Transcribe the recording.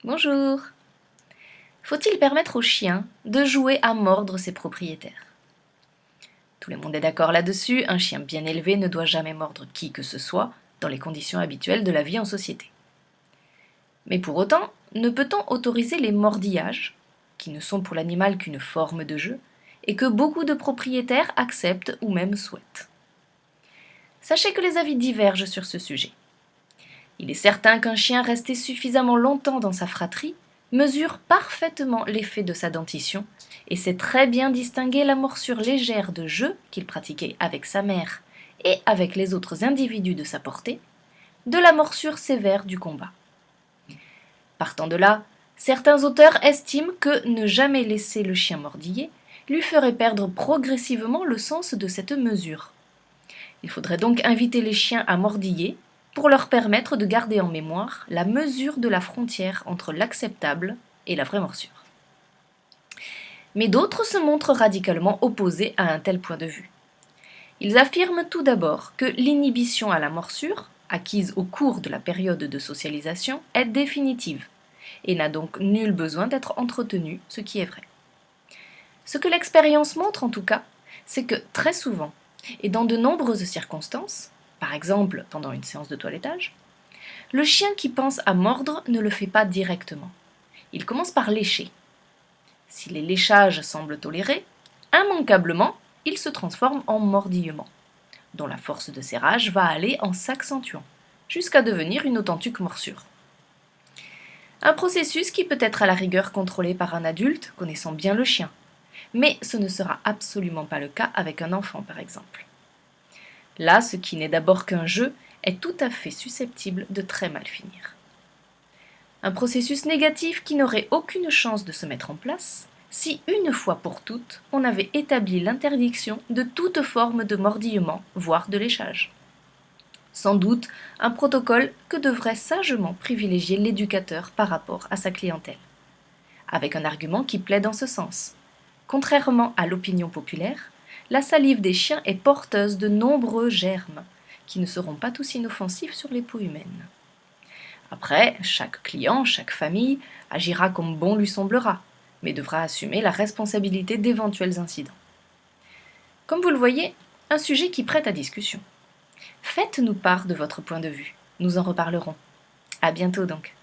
Bonjour. Faut-il permettre au chien de jouer à mordre ses propriétaires? Tout le monde est d'accord là-dessus, un chien bien élevé ne doit jamais mordre qui que ce soit dans les conditions habituelles de la vie en société. Mais pour autant, ne peut-on autoriser les mordillages, qui ne sont pour l'animal qu'une forme de jeu, et que beaucoup de propriétaires acceptent ou même souhaitent? Sachez que les avis divergent sur ce sujet. Il est certain qu'un chien resté suffisamment longtemps dans sa fratrie mesure parfaitement l'effet de sa dentition et sait très bien distinguer la morsure légère de jeu qu'il pratiquait avec sa mère et avec les autres individus de sa portée, de la morsure sévère du combat. Partant de là, certains auteurs estiment que ne jamais laisser le chien mordiller lui ferait perdre progressivement le sens de cette mesure. Il faudrait donc inviter les chiens à mordiller pour leur permettre de garder en mémoire la mesure de la frontière entre l'acceptable et la vraie morsure. Mais d'autres se montrent radicalement opposés à un tel point de vue. Ils affirment tout d'abord que l'inhibition à la morsure, acquise au cours de la période de socialisation, est définitive et n'a donc nul besoin d'être entretenue, ce qui est vrai. Ce que l'expérience montre en tout cas, c'est que très souvent, et dans de nombreuses circonstances, par exemple pendant une séance de toilettage, le chien qui pense à mordre ne le fait pas directement. Il commence par lécher. Si les léchages semblent tolérés, immanquablement, il se transforme en mordillement, dont la force de serrage va aller en s'accentuant, jusqu'à devenir une authentique morsure. Un processus qui peut être à la rigueur contrôlé par un adulte connaissant bien le chien, mais ce ne sera absolument pas le cas avec un enfant par exemple. Là, ce qui n'est d'abord qu'un jeu est tout à fait susceptible de très mal finir. Un processus négatif qui n'aurait aucune chance de se mettre en place si, une fois pour toutes, on avait établi l'interdiction de toute forme de mordillement, voire de léchage. Sans doute un protocole que devrait sagement privilégier l'éducateur par rapport à sa clientèle, avec un argument qui plaide en ce sens. Contrairement à l'opinion populaire, la salive des chiens est porteuse de nombreux germes, qui ne seront pas tous inoffensifs sur les peaux humaines. Après, chaque client, chaque famille agira comme bon lui semblera, mais devra assumer la responsabilité d'éventuels incidents. Comme vous le voyez, un sujet qui prête à discussion. Faites-nous part de votre point de vue, nous en reparlerons. À bientôt donc.